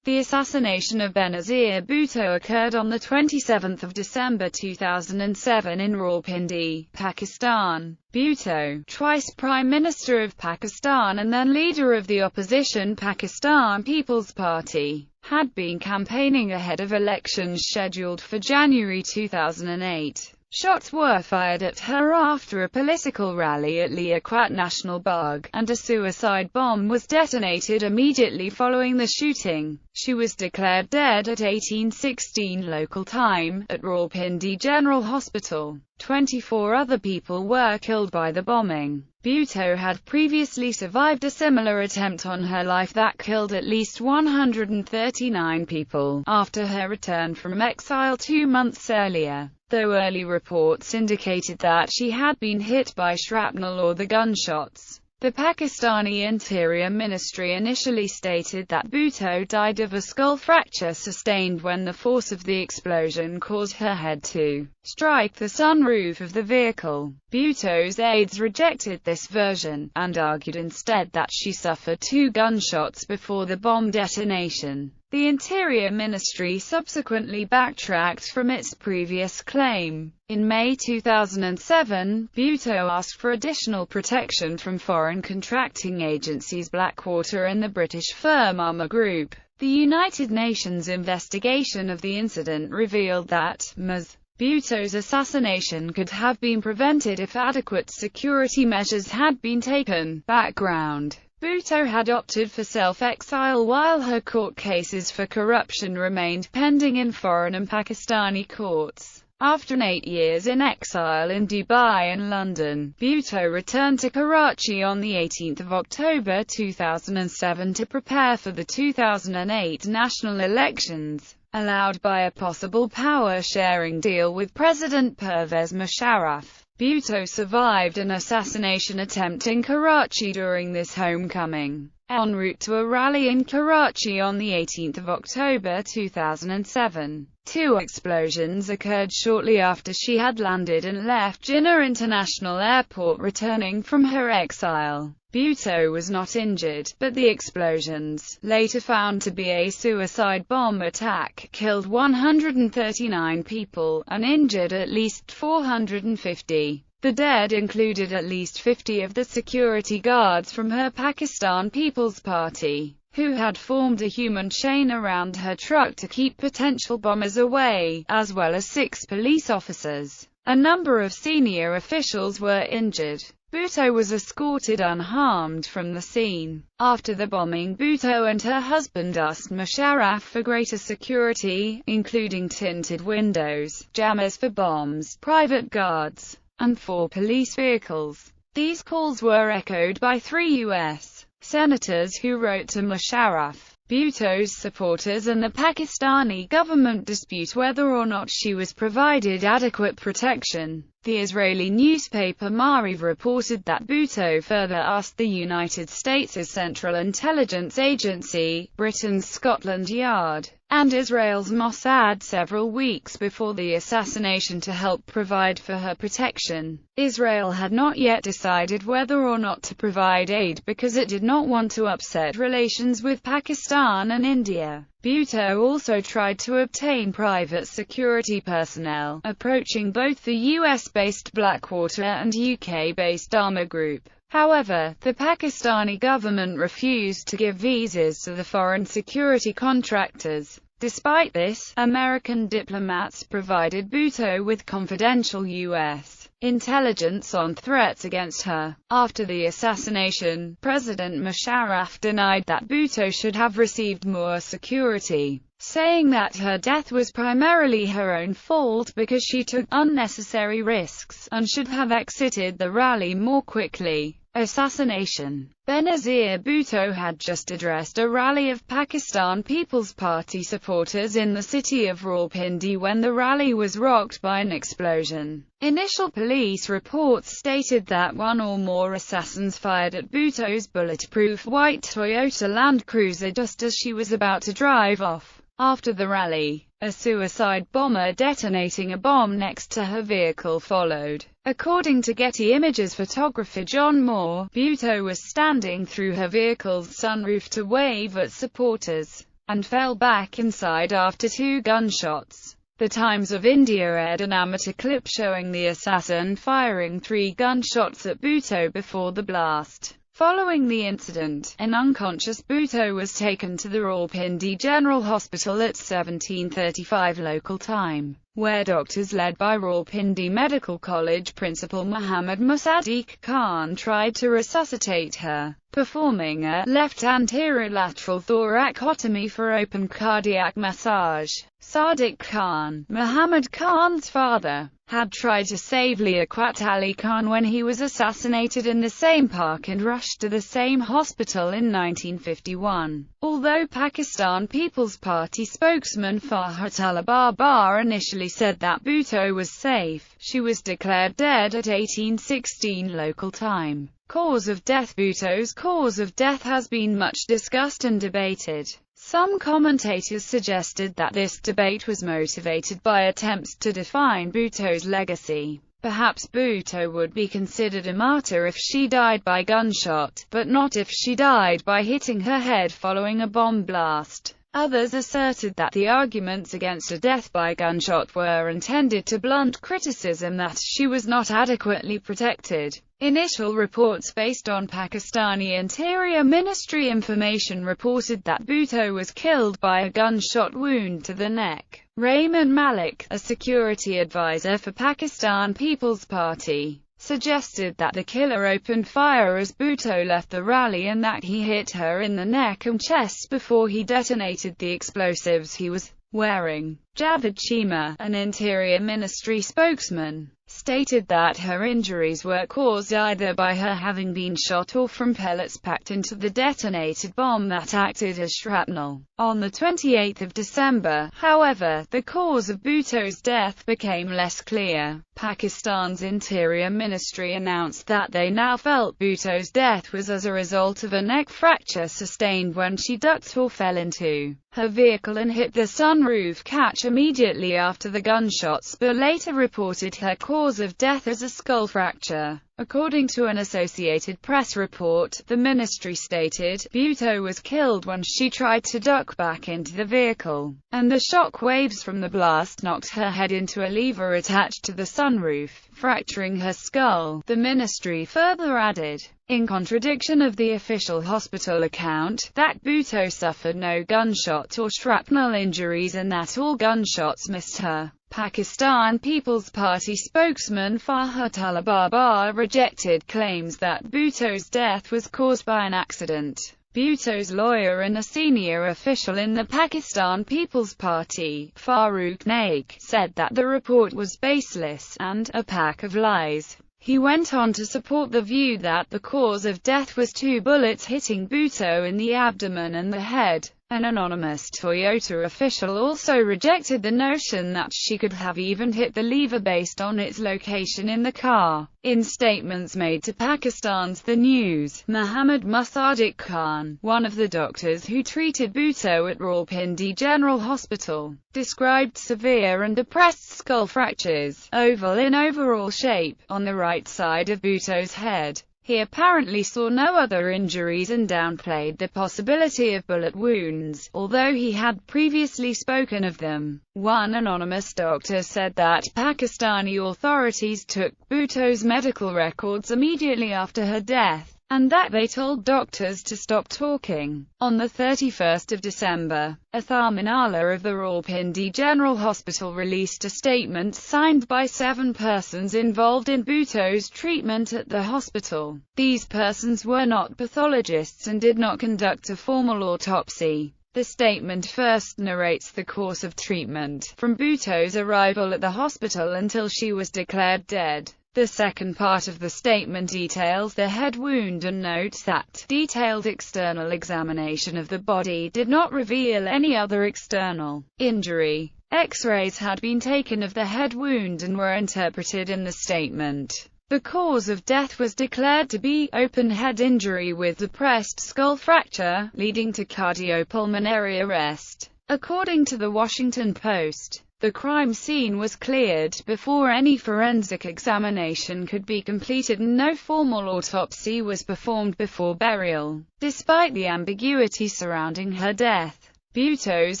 The assassination of Benazir Bhutto occurred on 27 December 2007 in Rawalpindi, Pakistan. Bhutto, twice Prime Minister of Pakistan and then leader of the opposition Pakistan People's Party, had been campaigning ahead of elections scheduled for January 2008. Shots were fired at her after a political rally at Liaquat National Bagh, and a suicide bomb was detonated immediately following the shooting. She was declared dead at 18:16 local time, at Rawalpindi General Hospital. 24 other people were killed by the bombing. Bhutto had previously survived a similar attempt on her life that killed at least 139 people, after her return from exile 2 months earlier, though early reports indicated that she had been hit by shrapnel or the gunshots. The Pakistani Interior Ministry initially stated that Bhutto died of a skull fracture sustained when the force of the explosion caused her head to strike the sunroof of the vehicle. Bhutto's aides rejected this version, and argued instead that she suffered 2 gunshots before the bomb detonation. The Interior Ministry subsequently backtracked from its previous claim. In May 2007, Bhutto asked for additional protection from foreign contracting agencies Blackwater and the British firm Armour Group. The United Nations investigation of the incident revealed that Ms. Bhutto's assassination could have been prevented if adequate security measures had been taken. Background: Bhutto had opted for self-exile while her court cases for corruption remained pending in foreign and Pakistani courts. After 8 years in exile in Dubai and London, Bhutto returned to Karachi on 18 October 2007 to prepare for the 2008 national elections, allowed by a possible power-sharing deal with President Pervez Musharraf. Bhutto survived an assassination attempt in Karachi during this homecoming. En route to a rally in Karachi on 18 October 2007, 2 explosions occurred shortly after she had landed and left Jinnah International Airport returning from her exile. Bhutto was not injured, but the explosions, later found to be a suicide bomb attack, killed 139 people, and injured at least 450. The dead included at least 50 of the security guards from her Pakistan People's Party, who had formed a human chain around her truck to keep potential bombers away, as well as 6 police officers. A number of senior officials were injured. Bhutto was escorted unharmed from the scene. After the bombing, Bhutto and her husband asked Musharraf for greater security, including tinted windows, jammers for bombs, private guards, and 4 police vehicles. These calls were echoed by 3 U.S. senators who wrote to Musharraf. Bhutto's supporters and the Pakistani government dispute whether or not she was provided adequate protection. The Israeli newspaper Maariv reported that Bhutto further asked the United States' Central Intelligence Agency, Britain's Scotland Yard, and Israel's Mossad several weeks before the assassination to help provide for her protection. Israel had not yet decided whether or not to provide aid because it did not want to upset relations with Pakistan and India. Bhutto also tried to obtain private security personnel, approaching both the US-based Blackwater and UK-based Armour Group. However, the Pakistani government refused to give visas to the foreign security contractors. Despite this, American diplomats provided Bhutto with confidential U.S. intelligence on threats against her. After the assassination, President Musharraf denied that Bhutto should have received more security, saying that her death was primarily her own fault because she took unnecessary risks, and should have exited the rally more quickly. Assassination. Benazir Bhutto had just addressed a rally of Pakistan People's Party supporters in the city of Rawalpindi when the rally was rocked by an explosion. Initial police reports stated that 1 or more assassins fired at Bhutto's bulletproof white Toyota Land Cruiser just as she was about to drive off. After the rally, a suicide bomber detonating a bomb next to her vehicle followed. According to Getty Images photographer John Moore, Bhutto was standing through her vehicle's sunroof to wave at supporters. and fell back inside after 2 gunshots. The Times of India aired an amateur clip showing the assassin firing 3 gunshots at Bhutto before the blast. Following the incident, an unconscious Bhutto was taken to the Rawalpindi General Hospital at 17:35 local time, where doctors led by Rawalpindi Medical College Principal Mohammad Musaddiq Khan tried to resuscitate her, performing a left anterior lateral thoracotomy for open cardiac massage. Sadiq Khan, Muhammad Khan's father, had tried to save Liaquat Ali Khan when he was assassinated in the same park and rushed to the same hospital in 1951. Although Pakistan People's Party spokesman Farhatullah Babar initially said that Bhutto was safe, she was declared dead at 18:16 local time. Cause of death. Bhutto's cause of death has been much discussed and debated. Some commentators suggested that this debate was motivated by attempts to define Bhutto's legacy. Perhaps Bhutto would be considered a martyr if she died by gunshot, but not if she died by hitting her head following a bomb blast. Others asserted that the arguments against a death by gunshot were intended to blunt criticism that she was not adequately protected. Initial reports based on Pakistani Interior Ministry information reported that Bhutto was killed by a gunshot wound to the neck. Rahman Malik, a security advisor for Pakistan People's Party, suggested that the killer opened fire as Bhutto left the rally and that he hit her in the neck and chest before he detonated the explosives he was wearing. Javed Chima, an Interior Ministry spokesman, stated that her injuries were caused either by her having been shot or from pellets packed into the detonated bomb that acted as shrapnel. On the 28th of December, however, the cause of Bhutto's death became less clear. Pakistan's Interior Ministry announced that they now felt Bhutto's death was as a result of a neck fracture sustained when she ducked or fell into her vehicle and hit the sunroof catch immediately after the gunshots, but later reported her cause of death as a skull fracture. According to an Associated Press report, the ministry stated, Bhutto was killed when she tried to duck back into the vehicle, and the shock waves from the blast knocked her head into a lever attached to the sunroof, fracturing her skull. The ministry further added, in contradiction of the official hospital account, that Bhutto suffered no gunshot or shrapnel injuries and that all gunshots missed her. Pakistan People's Party spokesman Farhatullah Babar rejected claims that Bhutto's death was caused by an accident. Bhutto's lawyer and a senior official in the Pakistan People's Party, Farooq Naik, said that the report was baseless and a pack of lies. He went on to support the view that the cause of death was 2 bullets hitting Bhutto in the abdomen and the head. An anonymous Toyota official also rejected the notion that she could have even hit the lever based on its location in the car. In statements made to Pakistan's The News, Muhammad Musaddiq Khan, one of the doctors who treated Bhutto at Rawalpindi General Hospital, described severe and depressed skull fractures, oval in overall shape, on the right side of Bhutto's head. He apparently saw no other injuries and downplayed the possibility of bullet wounds, although he had previously spoken of them. One anonymous doctor said that Pakistani authorities took Bhutto's medical records immediately after her death, and that they told doctors to stop talking. On the 31st of December, Athar Minala of the Rawalpindi General Hospital released a statement signed by 7 persons involved in Bhutto's treatment at the hospital. These persons were not pathologists and did not conduct a formal autopsy. The statement first narrates the course of treatment, from Bhutto's arrival at the hospital until she was declared dead. The second part of the statement details the head wound and notes that detailed external examination of the body did not reveal any other external injury. X-rays had been taken of the head wound and were interpreted in the statement. The cause of death was declared to be open head injury with depressed skull fracture, leading to cardiopulmonary arrest. According to the Washington Post, the crime scene was cleared before any forensic examination could be completed and no formal autopsy was performed before burial. Despite the ambiguity surrounding her death, Bhutto's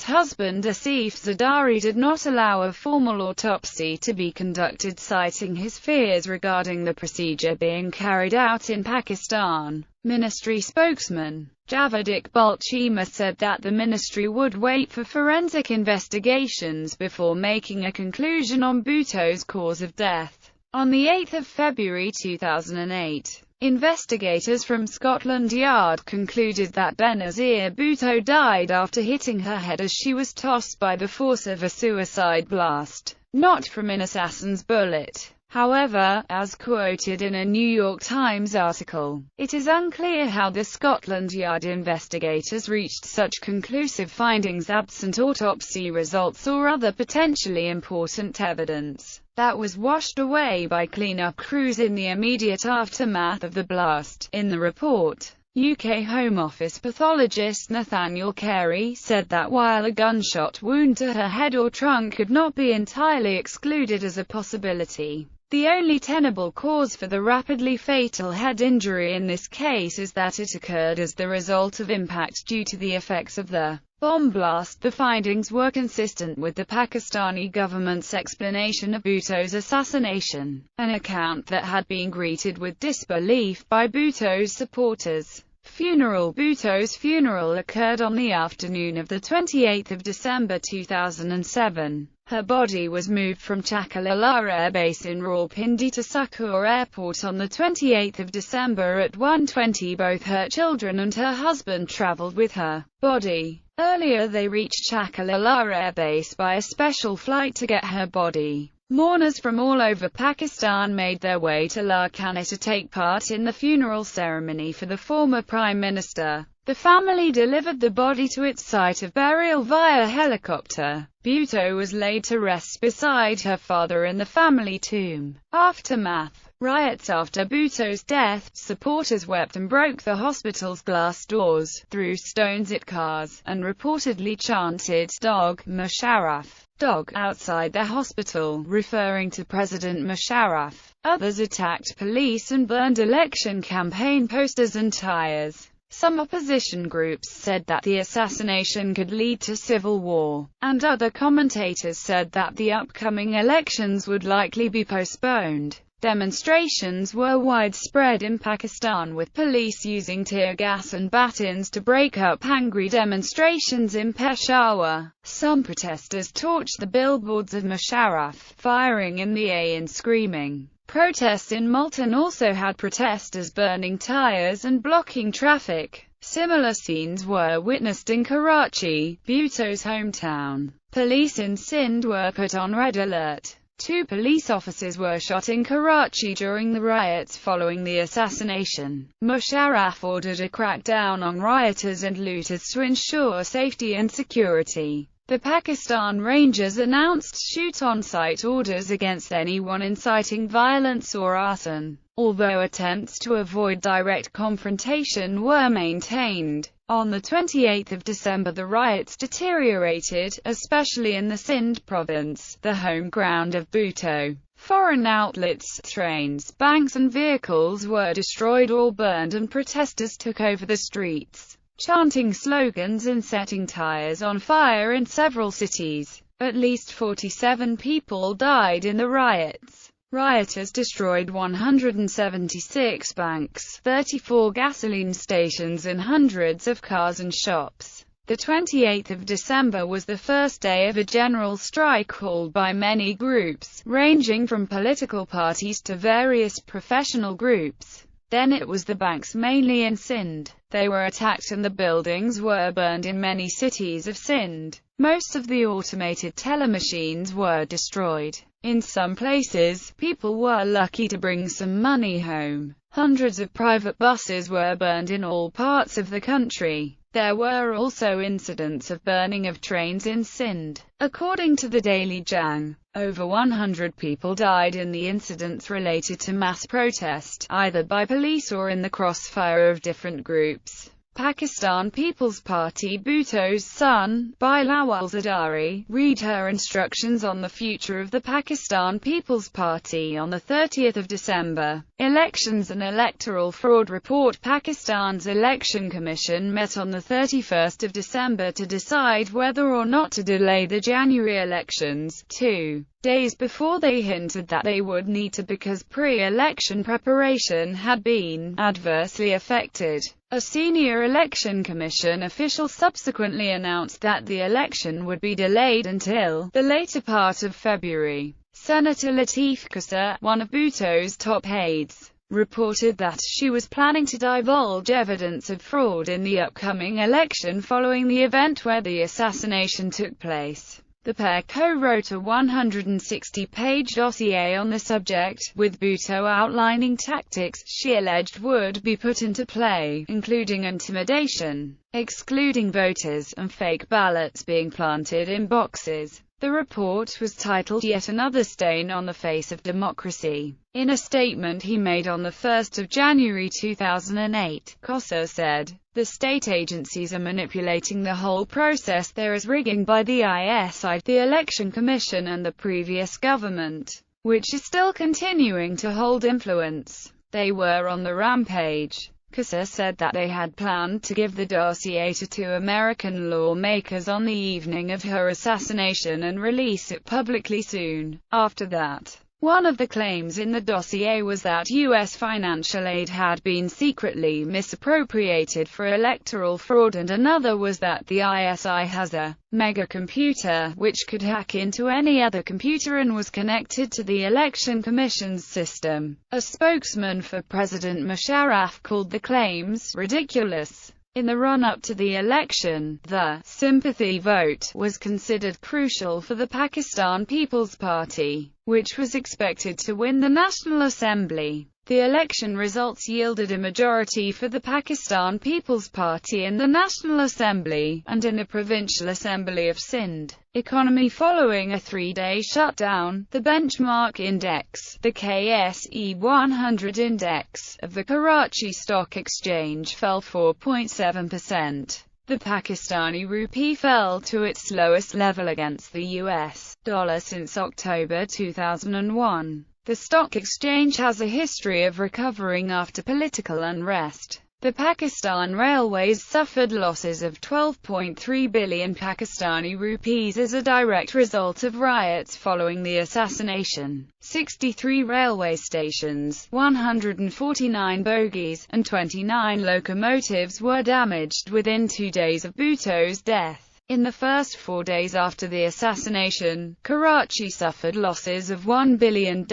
husband Asif Zardari did not allow a formal autopsy to be conducted, citing his fears regarding the procedure being carried out in Pakistan. Ministry spokesman Javed Iqbal Chima said that the ministry would wait for forensic investigations before making a conclusion on Bhutto's cause of death. On 8 February 2008, investigators from Scotland Yard concluded that Benazir Bhutto died after hitting her head as she was tossed by the force of a suicide blast, not from an assassin's bullet. However, as quoted in a New York Times article, it is unclear how the Scotland Yard investigators reached such conclusive findings absent autopsy results or other potentially important evidence that was washed away by cleanup crews in the immediate aftermath of the blast. In the report, UK Home Office pathologist Nathaniel Carey said that while a gunshot wound to her head or trunk could not be entirely excluded as a possibility, the only tenable cause for the rapidly fatal head injury in this case is that it occurred as the result of impact due to the effects of the bomb blast. The findings were consistent with the Pakistani government's explanation of Bhutto's assassination, an account that had been greeted with disbelief by Bhutto's supporters. Bhutto's funeral occurred on the afternoon of 28 December 2007. Her body was moved from Chakalala Air Base in Rawalpindi to Sukkur Airport on 28 December at 1:20. Both her children and her husband travelled with her body. Earlier they reached Chakalala Air Base by a special flight to get her body. Mourners from all over Pakistan made their way to Larkana to take part in the funeral ceremony for the former Prime Minister. The family delivered the body to its site of burial via helicopter. Bhutto was laid to rest beside her father in the family tomb. Aftermath: riots after Bhutto's death. Supporters wept and broke the hospital's glass doors, threw stones at cars, and reportedly chanted "Dog Musharraf, dog" outside the hospital, referring to President Musharraf. Others attacked police and burned election campaign posters and tires. Some opposition groups said that the assassination could lead to civil war, and other commentators said that the upcoming elections would likely be postponed. Demonstrations were widespread in Pakistan, with police using tear gas and batons to break up angry demonstrations in Peshawar. Some protesters torched the billboards of Musharraf, firing in the air and screaming. Protests in Multan also had protesters burning tires and blocking traffic. Similar scenes were witnessed in Karachi, Bhutto's hometown. Police in Sindh were put on red alert. 2 police officers were shot in Karachi during the riots following the assassination. Musharraf ordered a crackdown on rioters and looters to ensure safety and security. The Pakistan Rangers announced shoot-on-sight orders against anyone inciting violence or arson, although attempts to avoid direct confrontation were maintained. On 28 December the riots deteriorated, especially in the Sindh province, the home ground of Bhutto. Foreign outlets, trains, banks and vehicles were destroyed or burned, and protesters took over the streets, chanting slogans and setting tires on fire in several cities. At least 47 people died in the riots. Rioters destroyed 176 banks, 34 gasoline stations and hundreds of cars and shops. The 28th of December was the first day of a general strike called by many groups, ranging from political parties to various professional groups. Then it was the banks mainly in Sindh. They were attacked and the buildings were burned in many cities of Sindh. Most of the automated teller machines were destroyed. In some places, people were lucky to bring some money home. Hundreds of private buses were burned in all parts of the country. There were also incidents of burning of trains in Sindh. According to the Daily Jang, over 100 people died in the incidents related to mass protest, either by police or in the crossfire of different groups. Pakistan People's Party Bhutto's son, Bilawal Zardari, read her instructions on the future of the Pakistan People's Party on 30 December. Elections and Electoral Fraud Report. Pakistan's Election Commission met on 31 December to decide whether or not to delay the January elections, 2 days before they hinted that they would need to because pre-election preparation had been adversely affected. A senior election commission official subsequently announced that the election would be delayed until the later part of February. Senator Latif Qasser, one of Bhutto's top aides, reported that she was planning to divulge evidence of fraud in the upcoming election following the event where the assassination took place. The pair co-wrote a 160-page dossier on the subject, with Bhutto outlining tactics she alleged would be put into play, including intimidation, excluding voters, and fake ballots being planted in boxes. The report was titled "Yet Another Stain on the Face of Democracy." In a statement he made on 1 January 2008, Qasser said, "The state agencies are manipulating the whole process. There is rigging by the ISI, the Election Commission and the previous government, which is still continuing to hold influence. They were on the rampage." Qasser said that they had planned to give the dossier to 2 American lawmakers on the evening of her assassination and release it publicly soon after that. One of the claims in the dossier was that U.S. financial aid had been secretly misappropriated for electoral fraud, and another was that the ISI has a mega-computer, which could hack into any other computer and was connected to the Election Commission's system. A spokesman for President Musharraf called the claims ridiculous. In the run-up to the election, the sympathy vote was considered crucial for the Pakistan People's Party, which was expected to win the National Assembly. The election results yielded a majority for the Pakistan People's Party in the National Assembly, and in the Provincial Assembly of Sindh. Economy. Following a 3-day shutdown, the benchmark index, the KSE 100 index, of the Karachi Stock Exchange fell 4.7%. The Pakistani rupee fell to its lowest level against the US dollar since October 2001. The stock exchange has a history of recovering after political unrest. The Pakistan Railways suffered losses of 12.3 billion Pakistani rupees as a direct result of riots following the assassination. 63 railway stations, 149 bogies, and 29 locomotives were damaged within 2 days of Bhutto's death. In the first 4 days after the assassination, Karachi suffered losses of $1 billion.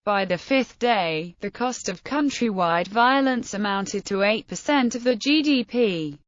By the 5th day, the cost of countrywide violence amounted to 8% of the GDP.